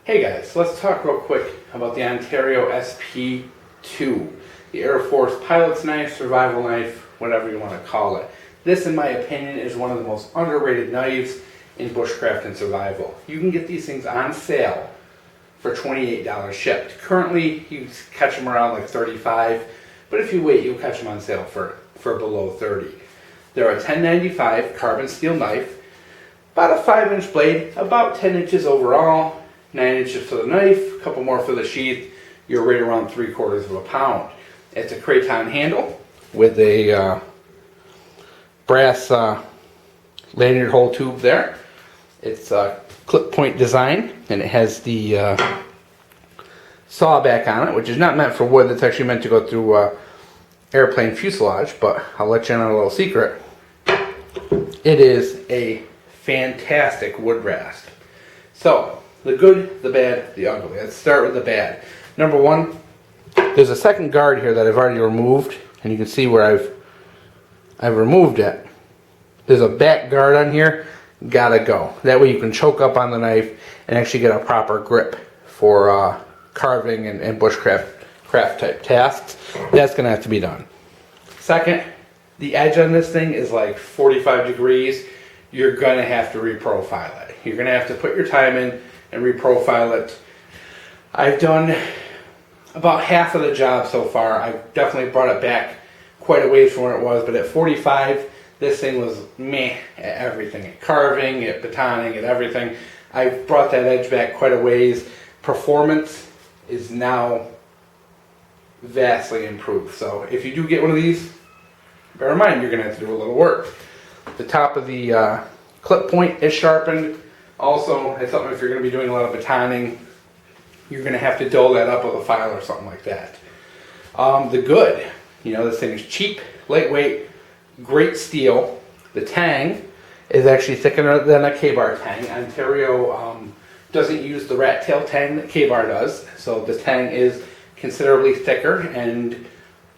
Hey guys, let's talk real quick about the Ontario SP2, the Air Force pilot's knife, survival knife, whatever you want to call it. This, in my opinion, is one of the most underrated knives in bushcraft and survival. You can get these things on sale for $28 shipped. Currently, you catch them around like $35, but if you wait, you'll catch them on sale for below $30. They're a $10.95 carbon steel knife, about a 5-inch blade, about 10 inches overall, 9 inches for the knife, a couple more for the sheath. You're right around 3/4 pounds. It's a craton handle with a brass lanyard hole tube there. It's a clip point design, and it has the saw back on it, which is not meant for wood. It's actually meant to go through airplane fuselage, but I'll let you in on a little secret. It is a fantastic wood rasp. So, the good, the bad, the ugly. Let's start with the bad. Number one, there's a second guard here that I've already removed, and you can see where I've removed it. There's a back guard on here, gotta go. That way you can choke up on the knife and actually get a proper grip for carving and bushcraft type tasks. That's gonna have to be done. Second, the edge on this thing is like 45 degrees. You're gonna have to reprofile it. You're gonna have to put your time in and reprofile it. I've done about half of the job so far. I've definitely brought it back quite a ways from where it was, but at 45, this thing was meh at everything. At carving, at batoning, at everything. I've brought that edge back quite a ways. Performance is now vastly improved. So if you do get one of these, bear in mind you're gonna have to do a little work. The top of the clip point is sharpened. Also, it's something if you're going to be doing a lot of batoning, you're going to have to dull that up with a file or something like that. The good, this thing is cheap, lightweight, great steel. The tang is actually thicker than a K-bar tang. Ontario doesn't use the rat tail tang that K-bar does, so the tang is considerably thicker. And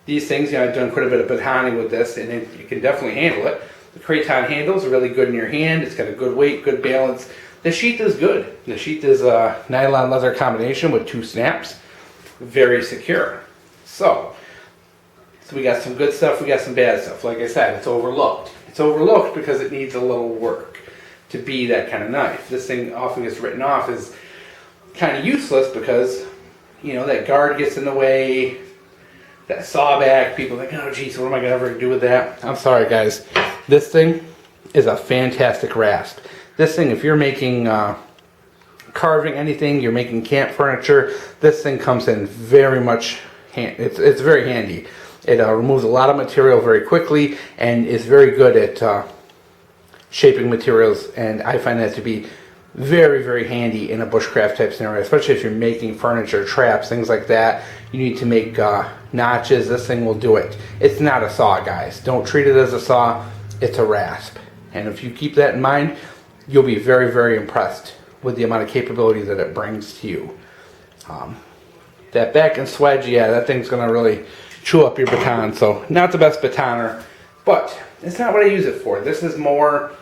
these things, I've done quite a bit of batoning with this, and you can definitely handle it. The craton handles are really good in your hand. It's got a good weight, good balance. The sheath is good. The sheath is a nylon leather combination with 2 snaps. Very secure. So we got some good stuff, we got some bad stuff. Like I said, it's overlooked. It's overlooked because it needs a little work to be that kind of knife. This thing often gets written off as kind of useless because, that guard gets in the way, that saw back, people think, oh geez, what am I going to ever do with that? I'm sorry guys. This thing is a fantastic rasp. This thing, if you're making carving anything, you're making camp furniture, this thing comes in very much, it's very handy. It removes a lot of material very quickly and is very good at shaping materials, and I find that to be very, very handy in a bushcraft type scenario, especially if you're making furniture, traps, things like that. You need to make notches, this thing will do it. It's not a saw, guys. Don't treat it as a saw, it's a rasp. And if you keep that in mind, you'll be very, very impressed with the amount of capability that it brings to you. That back and swedge, yeah, that thing's going to really chew up your baton. So not the best batoner, but it's not what I use it for. This is more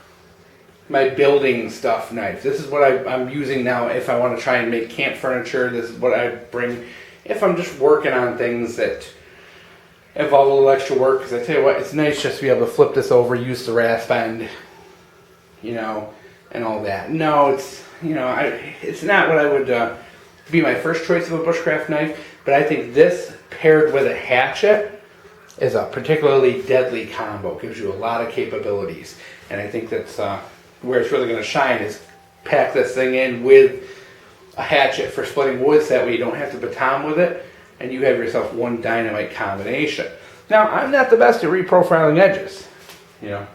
my building stuff knife. This is what I'm using now if I want to try and make camp furniture. This is what I bring if I'm just working on things that involve a little extra work. Because I tell you what, it's nice just to be able to flip this over, use the rasp end, and all that. No, it's it's not what I would be my first choice of a bushcraft knife, but I think this paired with a hatchet is a particularly deadly combo. It gives you a lot of capabilities, and I think that's where it's really going to shine, is pack this thing in with a hatchet for splitting wood, so that way you don't have to baton with it, and you have yourself one dynamite combination. Now, I'm not the best at reprofiling edges,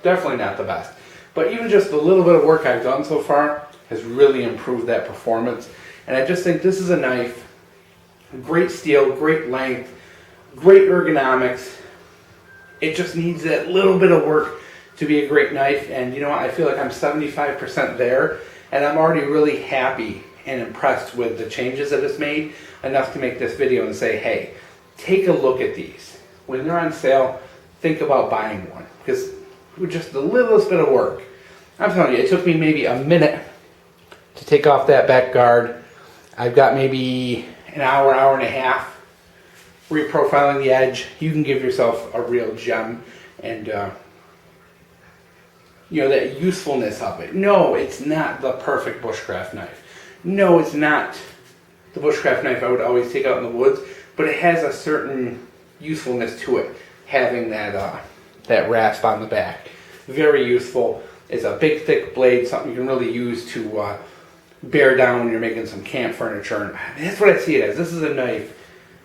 definitely not the best. But even just the little bit of work I've done so far has really improved that performance. And I just think this is a knife, great steel, great length, great ergonomics. It just needs that little bit of work to be a great knife. And I feel like I'm 75% there, and I'm already really happy and impressed with the changes that it's made, enough to make this video and say, hey, take a look at these. When they're on sale, think about buying one, because with just the littlest bit of work, I'm telling you, it took me maybe a minute to take off that back guard I've got maybe an hour, hour and a half reprofiling the edge. You can give yourself a real gem, and you know, that usefulness of it. No, it's not the perfect bushcraft knife. No, it's not the bushcraft knife I would always take out in the woods, but it has a certain usefulness to it, having that that rasp on the back. Very useful. It's a big, thick blade, something you can really use to bear down when you're making some camp furniture. And that's what I see it as. This is a knife.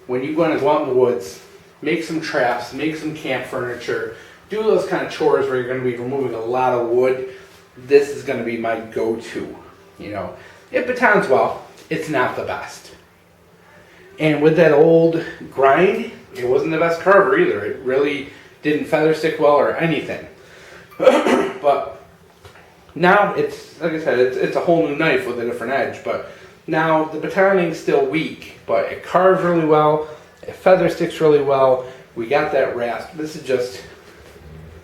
When you want to go out in the woods, make some traps, make some camp furniture, do those kind of chores where you're going to be removing a lot of wood, this is going to be my go-to. You know, it batons well. It's not the best. And with that old grind, it wasn't the best carver either. It really didn't feather stick well or anything. But now it's, like I said, it's a whole new knife with a different edge. But now the batoning's still weak, but it carves really well. It feather sticks really well. We got that rasp. This is just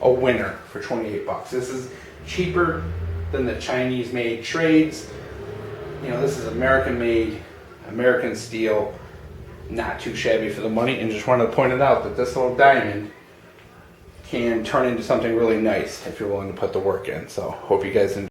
a winner for 28 bucks. This is cheaper than the Chinese made trades. You know, this is American made, American steel, not too shabby for the money, and just wanted to point it out that this little diamond can turn into something really nice if you're willing to put the work in. So hope you guys enjoy.